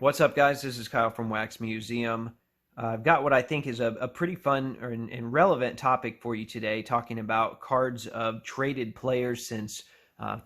What's up, guys? This is Kyle from Wax Museum. I've got what I think is a pretty fun and relevant topic for you today, talking about cards of traded players since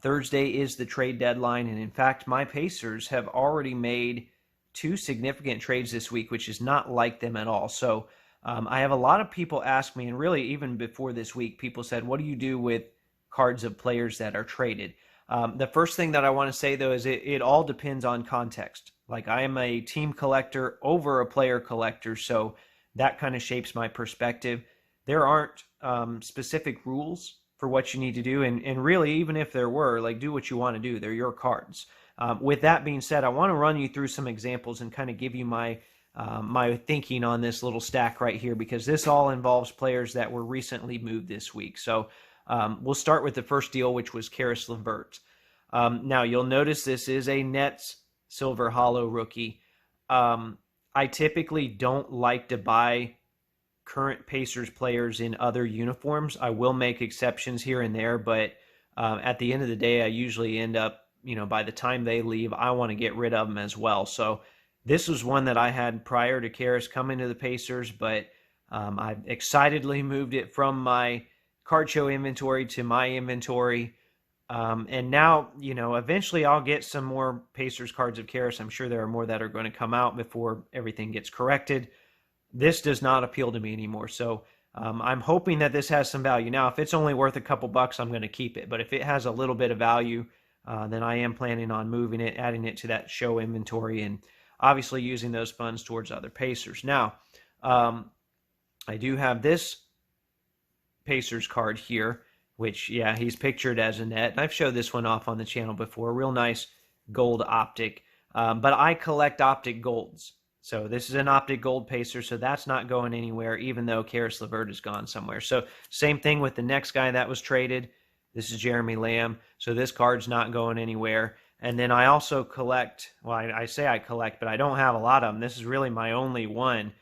Thursday is the trade deadline. And in fact, my Pacers have already made two significant trades this week, which is not like them at all. So I have a lot of people ask me, and really even before this week, people said, what do you do with cards of players that are traded? The first thing that I want to say, though, is it all depends on context. Like, I am a team collector over a player collector, so that kind of shapes my perspective. There aren't specific rules for what you need to do, and really, even if there were, like, do what you want to do. They're your cards. With that being said, I want to run you through some examples and kind of give you my thinking on this little stack right here, because this all involves players that were recently moved this week. So we'll start with the first deal, which was Caris LeVert. Now, you'll notice this is a Nets Silver Hollow rookie. I typically don't like to buy current Pacers players in other uniforms. I will make exceptions here and there, but at the end of the day, I usually end up, by the time they leave, I want to get rid of them as well. So this was one that I had prior to Caris coming to the Pacers, but I excitedly moved it from my card show inventory to my inventory. And now, eventually I'll get some more Pacers cards of Caris. I'm sure there are more that are going to come out before everything gets corrected. This does not appeal to me anymore. So I'm hoping that this has some value. Now, if it's only worth a couple bucks, I'm going to keep it. But if it has a little bit of value, then I am planning on moving it, adding it to that show inventory, and obviously using those funds towards other Pacers. Now, I do have this Pacers card here, which, yeah, he's pictured as a net. I've showed this one off on the channel before. Real nice gold optic. But I collect optic golds. So this is an optic gold Pacer, so that's not going anywhere, even though Caris LeVert is gone somewhere. So same thing with the next guy that was traded. This is Jeremy Lamb. So this card's not going anywhere. And then I also collect, well, I say I collect, but I don't have a lot of them. This is really my only one.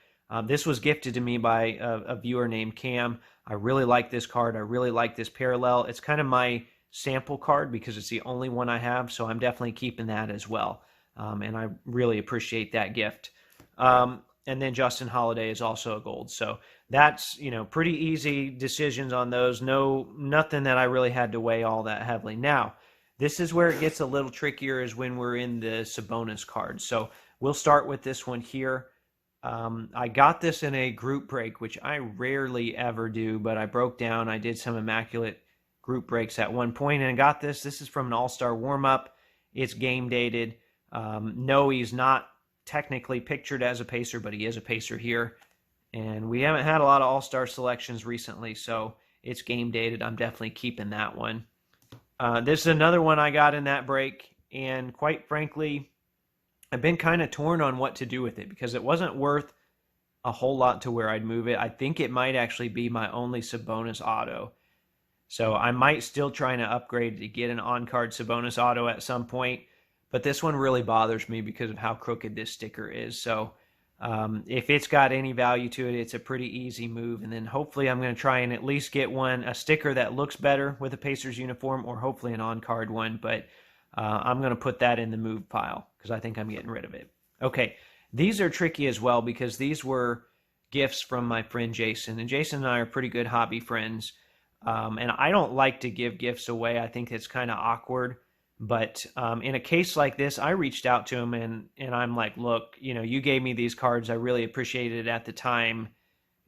This was gifted to me by a viewer named Cam. I really like this card. I really like this parallel. It's kind of my sample card because it's the only one I have, so I'm definitely keeping that as well. And I really appreciate that gift. And then Justin Holiday is also a gold. So that's, pretty easy decisions on those. Nothing that I really had to weigh all that heavily. Now, this is where it gets a little trickier, is when we're in the Sabonis cards. So we'll start with this one here. I got this in a group break, which I rarely ever do, but I broke down. I did some immaculate group breaks at one point, and I got this. This is from an All-Star warm-up. It's game dated. No, he's not technically pictured as a Pacer, but he is a Pacer here. And we haven't had a lot of All-Star selections recently, so it's game dated. I'm definitely keeping that one. This is another one I got in that break, and quite frankly, I've been kind of torn on what to do with it because it wasn't worth a whole lot to where I'd move it. I think it might actually be my only Sabonis auto. So I might still try to upgrade to get an on-card Sabonis auto at some point, but this one really bothers me because of how crooked this sticker is. So if it's got any value to it, it's a pretty easy move. And then hopefully I'm going to try and at least get a sticker that looks better with a Pacers uniform, or hopefully an on-card one, but I'm going to put that in the move pile because I think I'm getting rid of it. Okay, these are tricky as well because these were gifts from my friend Jason. And Jason and I are pretty good hobby friends. And I don't like to give gifts away. I think it's kind of awkward. But in a case like this, I reached out to him and I'm like, look, you gave me these cards. I really appreciated it at the time.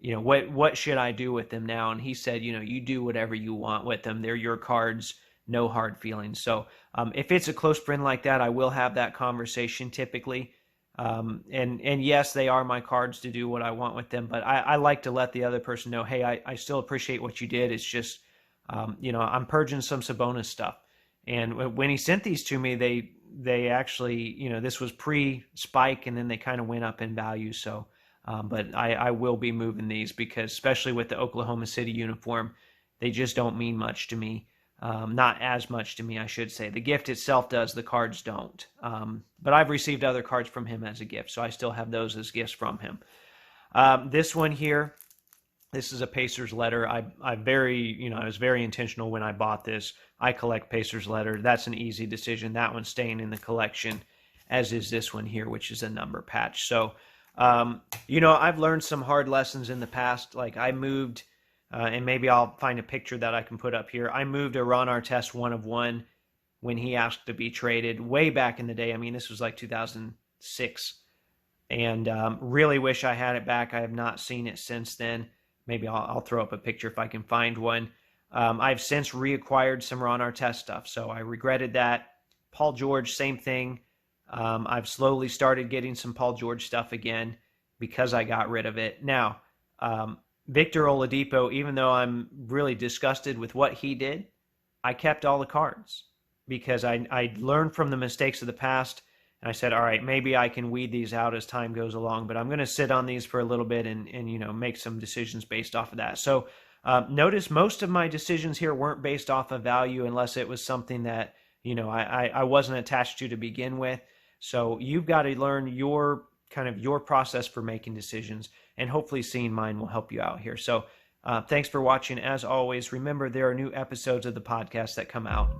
What should I do with them now? And he said, you do whatever you want with them. They're your cards. No hard feelings. So if it's a close friend like that, I will have that conversation typically. And yes, they are my cards to do what I want with them, but I like to let the other person know, hey, I still appreciate what you did. It's just, I'm purging some Sabonis stuff. And when he sent these to me, they actually, this was pre-spike, and then they kind of went up in value. So, but I will be moving these because, especially with the Oklahoma City uniform, they just don't mean much to me. Not as much to me, I should say. The gift itself does, the cards don't. But I've received other cards from him as a gift, so I still have those as gifts from him. This one here, this is a Pacers letter. I was very intentional when I bought this. I collect Pacers letter. That's an easy decision. That one's staying in the collection. as is this one here, which is a number patch. So, I've learned some hard lessons in the past. Like I moved, and maybe I'll find a picture that I can put up here. I moved a Ron Artest 1/1 when he asked to be traded way back in the day. I mean, this was like 2006. And really wish I had it back. I have not seen it since then. Maybe I'll throw up a picture if I can find one. I've since reacquired some Ron Artest stuff, so I regretted that. Paul George, same thing. I've slowly started getting some Paul George stuff again because I got rid of it. Now, Victor Oladipo, even though I'm really disgusted with what he did, I kept all the cards because I learned from the mistakes of the past. And I said, all right, maybe I can weed these out as time goes along, but I'm going to sit on these for a little bit and make some decisions based off of that. So notice most of my decisions here weren't based off of value unless it was something that, I wasn't attached to begin with. So you've got to learn your process for making decisions, and hopefully seeing mine will help you out here. So thanks for watching. As always, remember there are new episodes of the podcast that come out